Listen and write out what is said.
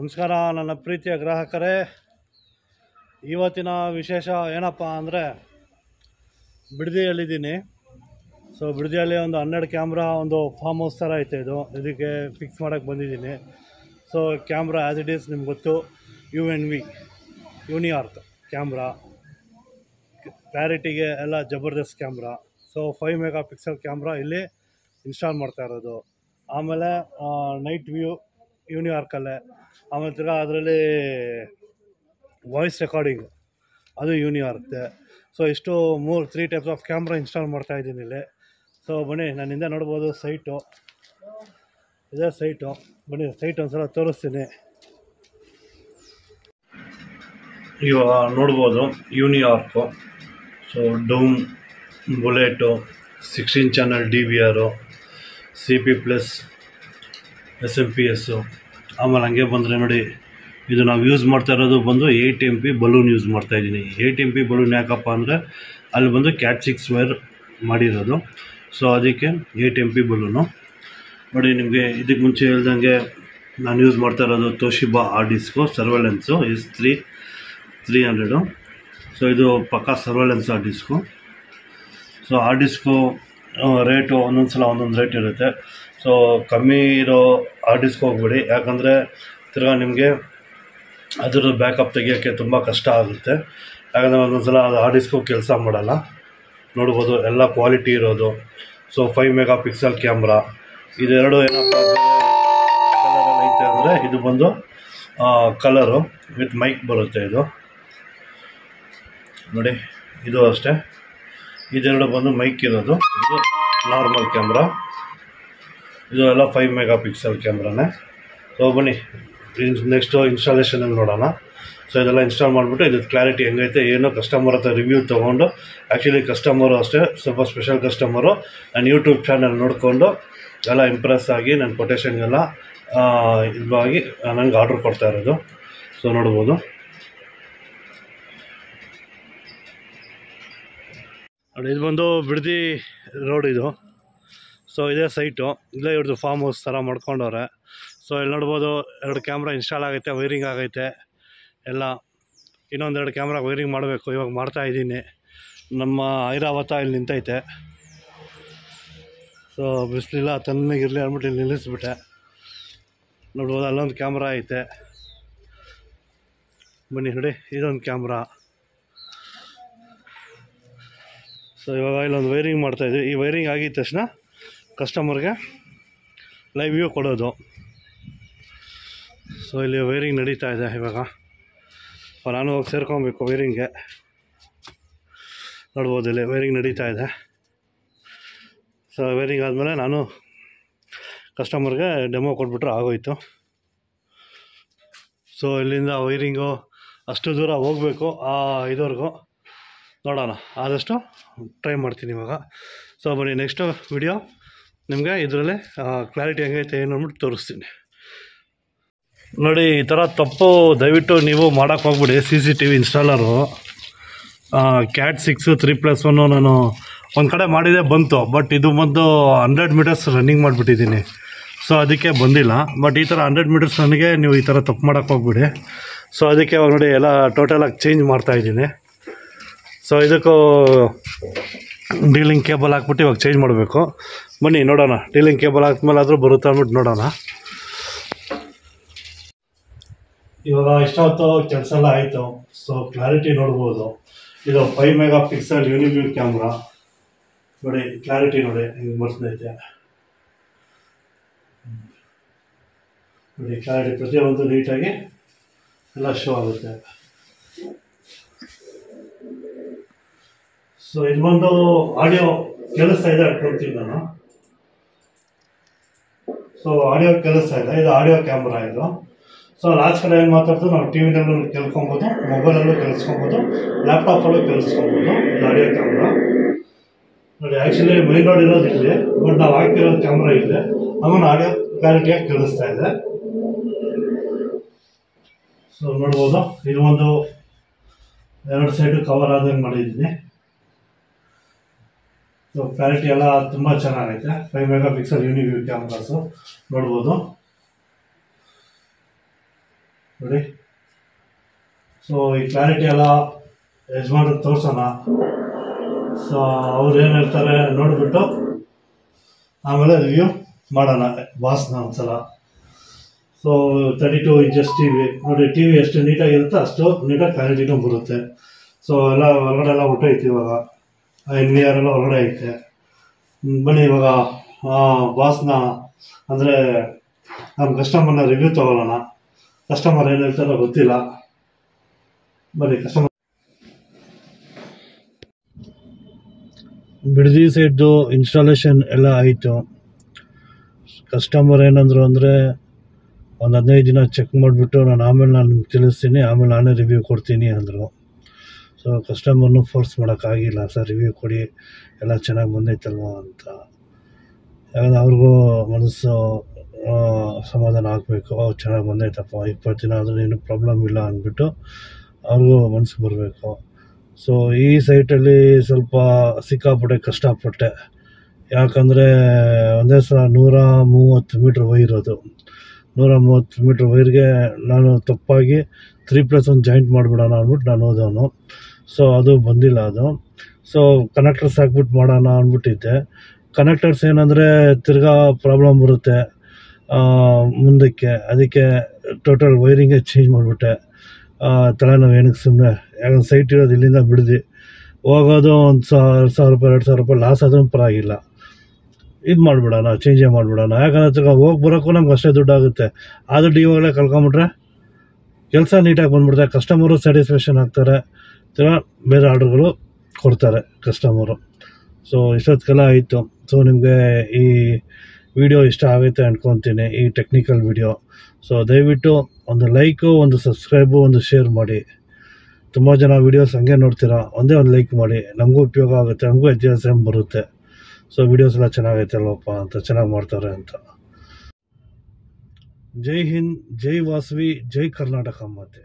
ನಮಸ್ಕಾರ ನನ್ನ ಪ್ರೀತಿಯ ಗ್ರಾಹಕರೇ. ಇವತ್ತಿನ ವಿಶೇಷ ಏನಪ್ಪ ಅಂದರೆ ಬಿಡದಿಯಲ್ಲಿದ್ದೀನಿ. ಸೊ ಬಿಡದಿಯಲ್ಲಿ ಒಂದು 12 ಕ್ಯಾಮ್ರಾ ಒಂದು ಫಾರ್ಮ್ ಹೌಸ್ ಥರ ಐತೆ. ಇದಕ್ಕೆ ಫಿಕ್ಸ್ ಮಾಡೋಕ್ಕೆ ಬಂದಿದ್ದೀನಿ. So camera as it is ನಿಮ್ಗೆ ಗೊತ್ತು, UNV ಯೂನಿಯಾರ್ಕ್ ಕ್ಯಾಮ್ರಾ, ಕ್ಲಾರಿಟಿಗೆ ಎಲ್ಲ ಜಬರ್ದಸ್ತ್ camera. So 5 megapixel camera ಇಲ್ಲಿ ಇನ್ಸ್ಟಾಲ್ ಮಾಡ್ತಾ ಇರೋದು. ಆಮೇಲೆ ನೈಟ್ ವ್ಯೂ ಯೂನಿಯಾರ್ಕಲ್ಲೇ, ಆಮೇಲೆ ತಿರ್ಗಾ ಅದರಲ್ಲಿ ವಾಯ್ಸ್ ರೆಕಾರ್ಡಿಂಗ್ ಅದು ಯೂನಿಯಾರ್ಕ್ದೆ. ಸೊ ಇಷ್ಟು 3 ಟೈಪ್ಸ್ ಆಫ್ ಕ್ಯಾಮ್ರಾ ಇನ್ಸ್ಟಾಲ್ ಮಾಡ್ತಾ ಇದ್ದೀನಿ ಇಲ್ಲಿ. ಸೊ ಬನ್ನಿ, ನಾನು ಹಿಂದೆ ನೋಡ್ಬೋದು ಸೈಟು, ಇದೇ ಸೈಟು. ಬನ್ನಿ ಸೈಟ್ ಒಂದ್ಸಲ ತೋರಿಸ್ತೀನಿ. ಇವಾಗ ನೋಡ್ಬೋದು Uniarch. So dome, bullet, 16 channel DVR, CP+, SMP+. ಆಮೇಲೆ ಹಂಗೆ ಬಂದರೆ ನೋಡಿ, ಇದು ನಾವು ಯೂಸ್ ಮಾಡ್ತಾ ಇರೋದು ಬಂದು 8 MP ಬಲೂನ್ ಯೂಸ್ ಮಾಡ್ತಾಯಿದ್ದೀನಿ. 8 MP ಬಲೂನ್ ಯಾಕಪ್ಪ ಅಂದರೆ ಅಲ್ಲಿ ಬಂದು ಕ್ಯಾಟ್ 6 ವೈರ್ ಮಾಡಿರೋದು. ಸೊ ಅದಕ್ಕೆ 8 MP ಬಲೂನು. ನೋಡಿ, ನಿಮಗೆ ಇದಕ್ಕೆ ಮುಂಚೆ ಹೇಳ್ದಂಗೆ ನಾನು ಯೂಸ್ ಮಾಡ್ತಾ ಇರೋದು ತೋಶಿಬಾ ಹಾರ್ಡ್ ಸರ್ವೆಲೆನ್ಸು S300. ಸೊ ಇದು ಪಕ್ಕಾ surveillance hard disk. So hard disk rate ಒಂದೊಂದು ಸಲ ಒಂದೊಂದು ರೇಟ್ ಇರುತ್ತೆ. ಸೊ ಕಮ್ಮಿ ಇರೋ ಹಾರ್ಡ್ ಡಿಸ್ಕ್ ಹೋಗ್ಬೇಡಿ, ಯಾಕಂದರೆ ತಿರ್ಗಾ ನಿಮಗೆ ಅದರ ಬ್ಯಾಕಪ್ ತೆಗಿಯೋಕ್ಕೆ ತುಂಬ ಕಷ್ಟ ಆಗುತ್ತೆ. ಯಾಕಂದರೆ ಒಂದೊಂದು ಸಲ ಅದು ಹಾರ್ಡ್ ಡಿಸ್ಕು ಕೆಲಸ ಮಾಡಲ್ಲ. ನೋಡ್ಬೋದು ಎಲ್ಲ ಕ್ವಾಲಿಟಿ ಇರೋದು. So 5 megapixel camera. ಇದೆರಡು ಏನಪ್ಪ ಕಲರಲ್ಲಿ ಐತೆ ಅಂದರೆ, ಇದು ಬಂದು ಕಲರು ವಿತ್ ಮೈಕ್ ಬರುತ್ತೆ. ಇದು ನೋಡಿ, ಇದು ಅಷ್ಟೇ. ಇದೆರಡು ಬಂದು ಮೈಕ್ ಇರೋದು. ಇದು ನಾರ್ಮಲ್ ಕ್ಯಾಮ್ರಾ. ಇದು ಎಲ್ಲ 5 ಮೆಗಾ ಪಿಕ್ಸೆಲ್ ಕ್ಯಾಮ್ರಾನೇ. ಸೊ ಬನ್ನಿ ನೆಕ್ಸ್ಟು ಇನ್ಸ್ಟಾಲೇಷನಲ್ಲಿ ನೋಡೋಣ. ಸೊ ಇದೆಲ್ಲ ಇನ್ಸ್ಟಾಲ್ ಮಾಡಿಬಿಟ್ಟು ಇದು ಕ್ಲಾರಿಟಿ ಹೆಂಗೈತೆ ಏನೋ ಕಸ್ಟಮರ್ ಹತ್ರ ರಿವ್ಯೂ ತೊಗೊಂಡು, ಆ್ಯಕ್ಚುಲಿ ಕಸ್ಟಮರು ಅಷ್ಟೇ ಸ್ವಲ್ಪ ಸ್ಪೆಷಲ್ ಕಸ್ಟಮರು, ನಾನು ಯೂಟ್ಯೂಬ್ ಚಾನಲ್ ನೋಡಿಕೊಂಡು ಎಲ್ಲ ಇಂಪ್ರೆಸ್ ಆಗಿ ನನ್ನ ಕೊಟೇಶನ್ಗೆಲ್ಲ ಇದಾಗಿ ನನಗೆ ಆರ್ಡ್ರ್ ಕೊಡ್ತಾ ಇರೋದು. ಸೊ ನೋಡ್ಬೋದು, ನೋಡಿ ಇದು ಬಂದು ಬಿಡದಿ ರೋಡ್ ಇದು. ಸೊ ಇದೇ ಸೈಟು, ಇಲ್ಲೇ ಇವ್ರದ್ದು ಫಾರ್ಮ್ ಹೌಸ್ ಥರ ಮಾಡ್ಕೊಂಡವ್ರೆ. ಸೊ ಇಲ್ಲಿ ನೋಡ್ಬೋದು 2 ಕ್ಯಾಮ್ರಾ ಇನ್ಸ್ಟಾಲ್ ಆಗೈತೆ, ವೈರಿಂಗ್ ಆಗೈತೆ ಎಲ್ಲ. ಇನ್ನೊಂದೆರಡು ಕ್ಯಾಮ್ರಾ ವೈರಿಂಗ್ ಮಾಡಬೇಕು, ಇವಾಗ ಮಾಡ್ತಾಯಿದ್ದೀನಿ. ನಮ್ಮ ಐರಾವತ ಇಲ್ಲಿ ನಿಂತೈತೆ. ಸೊ ಬಿಸಿಲಿಲ್ಲ, ತಣ್ಣಗಿರಲಿ ಅಂದ್ಬಿಟ್ಟು ಇಲ್ಲಿ ನಿಲ್ಲಿಸ್ಬಿಟ್ಟೆ. ನೋಡ್ಬೋದು ಅಲ್ಲೊಂದು ಕ್ಯಾಮ್ರಾ ಐತೆ. ಬನ್ನಿ ನೋಡಿ, ಇದೊಂದು ಕ್ಯಾಮ್ರಾ. ಸೊ ಇವಾಗ ಇಲ್ಲೊಂದು ವೈರಿಂಗ್ ಮಾಡ್ತಾಯಿದ್ವಿ. ಈ ವೈರಿಂಗ್ ಆಗಿದ ತಕ್ಷಣ ಕಸ್ಟಮರ್ಗೆ ಲೈವ್ ವ್ಯೂ ಕೊಡೋದು. ಸೊ ಇಲ್ಲಿ ವೈರಿಂಗ್ ನಡೀತಾ ಇದೆ ಇವಾಗ. ನಾನು ಹೋಗಿ ಸೇರ್ಕೊಬೇಕು ವೈರಿಂಗ್ಗೆ. ನೋಡ್ಬೋದು ಇಲ್ಲಿ ವೈರಿಂಗ್ ನಡೀತಾ ಇದೆ. ಸೊ ವೈರಿಂಗ್ ಆದಮೇಲೆ ನಾನು ಕಸ್ಟಮರ್ಗೆ ಡೆಮೋ ಕೊಟ್ಬಿಟ್ರೆ ಆಗೋಯ್ತು. ಸೊ ಇಲ್ಲಿಂದ ವೈರಿಂಗು ಅಷ್ಟು ದೂರ ಹೋಗಬೇಕು, ಇದುವರೆಗೂ ನೋಡೋಣ, ಆದಷ್ಟು ಟ್ರೈ ಮಾಡ್ತೀನಿ ಇವಾಗ. ಸೊ ಬನ್ನಿ ನೆಕ್ಸ್ಟು ವಿಡಿಯೋ ನಿಮಗೆ ಇದರಲ್ಲಿ ಕ್ಲಾರಿಟಿ ಹೆಂಗೈತೆ ಏನು ಅಂದ್ಬಿಟ್ಟು ತೋರಿಸ್ತೀನಿ. ನೋಡಿ, ಈ ಥರ ತಪ್ಪು ದಯವಿಟ್ಟು ನೀವು ಮಾಡೋಕ್ಕೆ ಹೋಗ್ಬಿಡಿ. CCTV ಇನ್ಸ್ಟಾಲರು ಕ್ಯಾಟ್ 6 3+1 ನಾನು ಒಂದು ಕಡೆ ಮಾಡಿದೆ, ಬಂತು. ಬಟ್ ಇದು ಬಂದು 100 ಮೀಟರ್ಸ್ ರನ್ನಿಂಗ್ ಮಾಡಿಬಿಟ್ಟಿದ್ದೀನಿ. ಸೊ ಅದಕ್ಕೆ ಬಂದಿಲ್ಲ. ಬಟ್ ಈ ಥರ 100 ಮೀಟರ್ಸ್ ನನಗೆ ನೀವು ಈ ಥರ ತಪ್ಪು ಮಾಡೋಕ್ಕೆ ಹೋಗ್ಬಿಡಿ. ಸೊ ಅದಕ್ಕೆ ನೋಡಿ ಎಲ್ಲ ಟೋಟಲಾಗಿ ಚೇಂಜ್ ಮಾಡ್ತಾಯಿದ್ದೀನಿ. ಸೊ ಇದಕ್ಕೂ ಡೀಲಿಂಗ್ ಕೇಬಲ್ ಹಾಕ್ಬಿಟ್ಟು ಇವಾಗ ಚೇಂಜ್ ಮಾಡಬೇಕು. ಬನ್ನಿ ನೋಡೋಣ, ಡೀಲಿಂಗ್ ಕೇಬಲ್ ಹಾಕ್ಮೇಲೆ ಆದರೂ ಬರುತ್ತೆ ಅಂದ್ಬಿಟ್ಟು ನೋಡೋಣ. ಇವಾಗ ಇಷ್ಟೊತ್ತು ಕೆಲಸ ಎಲ್ಲ ಆಯಿತು. ಸೊ ಕ್ಲಾರಿಟಿ ನೋಡ್ಬೋದು. ಇದು 5 ಮೆಗಾ ಪಿಕ್ಸೆಲ್ ಯೂನಿವ್ಯೂ ಕ್ಯಾಮ್ರಾ. ನೋಡಿ ಕ್ಲಾರಿಟಿ ನೋಡಿ ಹಿಂಗೆ ಬರ್ತೈತೆ. ನೋಡಿ ಕ್ಲಾರಿಟಿ ಪ್ರತಿಯೊಂದು ನೀಟಾಗಿ ಎಲ್ಲ ಶೋ ಆಗುತ್ತೆ. ಸೊ ಇದು ಬಂದು ಆಡಿಯೋ ಕೇಳಿಸ್ತಾ ಇದೆ ಅನ್ಕೊಳ್ತೀನಿ ನಾನು. ಸೊ ಆಡಿಯೋ ಕೇಳಿಸ್ತಾ ಇದೆ, ಇದು ಆಡಿಯೋ ಕ್ಯಾಮ್ರಾ ಇದು. ಸೊ ಲಾಸ್ಟ್ ಕಡೆ ಏನು ಮಾತಾಡ್ತೀವಿ ನಾವು TV-ನಲ್ಲೂ ಕೇಳ್ಕೊಬೋದು, ಮೊಬೈಲಲ್ಲೂ ಕೇಳಿಸ್ಕೊಬೋದು, ಲ್ಯಾಪ್ಟಾಪಲ್ಲೂ ಕೇಳಿಸ್ಕೊಬೋದು. ಇದು ಆಡಿಯೋ ಕ್ಯಾಮ್ರಾ. ನೋಡಿ ಆ್ಯಕ್ಚುಲಿ ಮೈನ್ ರೋಡ್ ಇರೋದು ಇಲ್ಲಿ, ಬಟ್ ನಾವು ಹಾಕಿರೋದು ಕ್ಯಾಮ್ರಾ ಇದೆ. ಆಮೇಲೆ ಆಡಿಯೋ ಕ್ಲಾರಿಟಿಯಾಗಿ ಕೇಳಿಸ್ತಾ ಇದೆ. ಸೊ ನೋಡ್ಬೋದು, ಇದು ಒಂದು 2 ಸೈಡು ಕವರ್ ಆದಂಗೆ ಮಾಡಿದ್ದೀನಿ. ಸೊ ಕ್ಲಾರಿಟಿ ಎಲ್ಲ ತುಂಬ ಚೆನ್ನಾಗೈತೆ. 5 ಮೆಗಾ ಪಿಕ್ಸೆಲ್ ಯೂನಿವ್ಯೂ ಕ್ಯಾಮ್ರಾಸು ನೋಡ್ಬೋದು. ನೋಡಿ. ಸೊ ಈ ಕ್ಲಾರಿಟಿ ಎಲ್ಲ ಯಜಮಾನ್ರಿಗೆ ತೋರಿಸೋಣ. ಸೊ ಅವ್ರು ಏನು ಹೇಳ್ತಾರೆ ನೋಡಿಬಿಟ್ಟು ಆಮೇಲೆ ರಿವ್ಯೂ ಮಾಡೋಣ ಬಾಸ್ನ ಒಂದ್ಸಲ. ಸೊ 32 ಇಂಚಸ್ ಟಿ ವಿ ನೋಡಿ. ಟಿ ವಿ ಎಷ್ಟು ನೀಟಾಗಿರುತ್ತೆ ಅಷ್ಟು ನೀಟಾಗಿ ಕ್ಲಾರಿಟಿನೂ ಬರುತ್ತೆ. ಸೊ ಎಲ್ಲ ಹೊರಗಡೆ ಎಲ್ಲ ಹೊಟ್ಟೈತಿ ಇವಾಗ. NVR ಎಲ್ಲ ಹೊರಗಡೆ ಐತೆ. ಬನ್ನಿ ಇವಾಗ ಬಾಸ್ನ ಅಂದರೆ ನಮ್ಮ ಕಸ್ಟಮರ್ನ ರಿವ್ಯೂ ತೊಗೊಳ್ಳೋಣ. ಕಸ್ಟಮರ್ ಏನು ಹೇಳ್ತಾರೋ ಗೊತ್ತಿಲ್ಲ. ಬನ್ನಿ ಕಸ್ಟಮರ್. ಬಿಡದಿ ಸೈಡ್ದು ಇನ್ಸ್ಟಾಲೇಷನ್ ಎಲ್ಲ ಆಯಿತು. ಕಸ್ಟಮರ್ ಏನಂದರು ಅಂದರೆ ಒಂದು 15 ದಿನ ಚೆಕ್ ಮಾಡಿಬಿಟ್ಟು ಆಮೇಲೆ ನಾನು ನಿಮ್ಗೆ ತಿಳಿಸ್ತೀನಿ, ಆಮೇಲೆ ನಾನೇ ರಿವ್ಯೂ ಕೊಡ್ತೀನಿ ಅಂದರು. ಸೊ ಕಸ್ಟಮರ್ನು ಫೋರ್ಸ್ ಮಾಡೋಕ್ಕಾಗಿಲ್ಲ, ಸರ್ ರಿವ್ಯೂ ಕೊಡಿ ಎಲ್ಲ ಚೆನ್ನಾಗಿ ಬಂದೈತಲ್ವ ಅಂತ. ಯಾಕಂದರೆ ಅವ್ರಿಗೂ ಮನಸ್ಸು ಸಮಾಧಾನ ಆಗಬೇಕು. ಚೆನ್ನಾಗಿ ಬಂದೈತಪ್ಪ, 20 ದಿನ ಆದರೂ ಏನು ಪ್ರಾಬ್ಲಮ್ ಇಲ್ಲ ಅಂದ್ಬಿಟ್ಟು ಅವ್ರಿಗೂ ಮನಸ್ಸು ಬರಬೇಕು. ಸೊ ಈ ಸೈಟಲ್ಲಿ ಸ್ವಲ್ಪ ಸಿಕ್ಕಾಪಟ್ಟೆ ಕಷ್ಟಪಟ್ಟೆ. ಯಾಕಂದರೆ ಒಂದೇ ಸಲ 130 ಮೀಟ್ರ್ ವೈರೋದು. 130 ಮೀಟ್ರ್ ವೈರ್ಗೆ ನಾನು ತಪ್ಪಾಗಿ 3+1 ಜಾಯಿಂಟ್ ಮಾಡಿಬಿಡೋಣ ಅಂದ್ಬಿಟ್ಟು ನಾನು ಹೋದವನು. ಸೊ ಅದು ಬಂದಿಲ್ಲ ಅದು. ಸೊ ಕನೆಕ್ಟರ್ಸ್ ಹಾಕ್ಬಿಟ್ಟು ಮಾಡೋಣ ಅಂದ್ಬಿಟ್ಟಿದ್ದೆ. ಕನೆಕ್ಟರ್ಸ್ ಏನಂದರೆ ತಿರ್ಗಾ ಪ್ರಾಬ್ಲಮ್ ಬರುತ್ತೆ ಮುಂದಕ್ಕೆ. ಅದಕ್ಕೆ ಟೋಟಲ್ ವೈರಿಂಗೇ ಚೇಂಜ್ ಮಾಡಿಬಿಟ್ಟೆ. ತಲೆನೋವು ಏನಕ್ಕೆ ಸುಮ್ಮನೆ. ಯಾಕಂದ್ರೆ ಸೈಟ್ ಇರೋದು ಇಲ್ಲಿಂದ ಬಿಡ್ದು ಹೋಗೋದು ಒಂದು 1,000 ರೂಪಾಯಿ 2,000 ರೂಪಾಯಿ ಲಾಸ್ ಆದ್ರೂ ಪರವಾಗಿಲ್ಲ. ಇದು ಮಾಡಿಬಿಡೋಣ, ಚೇಂಜೇ ಮಾಡಿಬಿಡೋಣ. ಯಾಕಂದರೆ ತಿರ್ಗಾ ಹೋಗಿ ಬರೋಕ್ಕೂ ನಮ್ಗೆ ಅಷ್ಟೇ ದುಡ್ಡಾಗುತ್ತೆ. ಆ ದುಡ್ಡು ಇವಾಗಲೇ ಕಳ್ಕೊಂಬಿಟ್ರೆ ಕೆಲಸ ನೀಟಾಗಿ ಬಂದ್ಬಿಡ್ತಾರೆ. ಕಸ್ಟಮರು ಸ್ಯಾಟಿಸ್ಫ್ಯಾಕ್ಷನ್ ಆಗ್ತಾರೆ. ತಿರ್ಗಾ ಬೇರೆ ಆರ್ಡ್ರ್ಗಳು ಕೊಡ್ತಾರೆ ಕಸ್ಟಮರು. ಸೊ ಇಷ್ಟೊತ್ತಿಗೆಲ್ಲ ಆಯಿತು. ಸೊ ನಿಮಗೆ ಈ ವಿಡಿಯೋ ಇಷ್ಟ ಆಗೈತೆ ಅಂದ್ಕೊತೀನಿ, ಈ ಟೆಕ್ನಿಕಲ್ ವಿಡಿಯೋ. ಸೊ ದಯವಿಟ್ಟು ಒಂದು ಲೈಕು, ಒಂದು ಸಬ್ಸ್ಕ್ರೈಬು, ಒಂದು ಶೇರ್ ಮಾಡಿ. ತುಂಬ ಜನ ವೀಡಿಯೋಸ್ ಹಂಗೆ ನೋಡ್ತೀರಾ, ಒಂದೇ ಒಂದು ಲೈಕ್ ಮಾಡಿ. ನಮಗೂ ಉಪಯೋಗ ಆಗುತ್ತೆ, ನಮಗೂ ಎಜುಕೇಷನ್ ಬರುತ್ತೆ. ಸೊ ವೀಡಿಯೋಸ್ ಎಲ್ಲ ಚೆನ್ನಾಗೈತೆ ಅಲ್ವಪ್ಪ ಅಂತ, ಚೆನ್ನಾಗಿ ಮಾಡ್ತಾರೆ ಅಂತ. ಜೈ ಹಿಂದ್, ಜೈ ವಾಸವಿ, ಜೈ ಕರ್ನಾಟಕ ಮಾತೆ.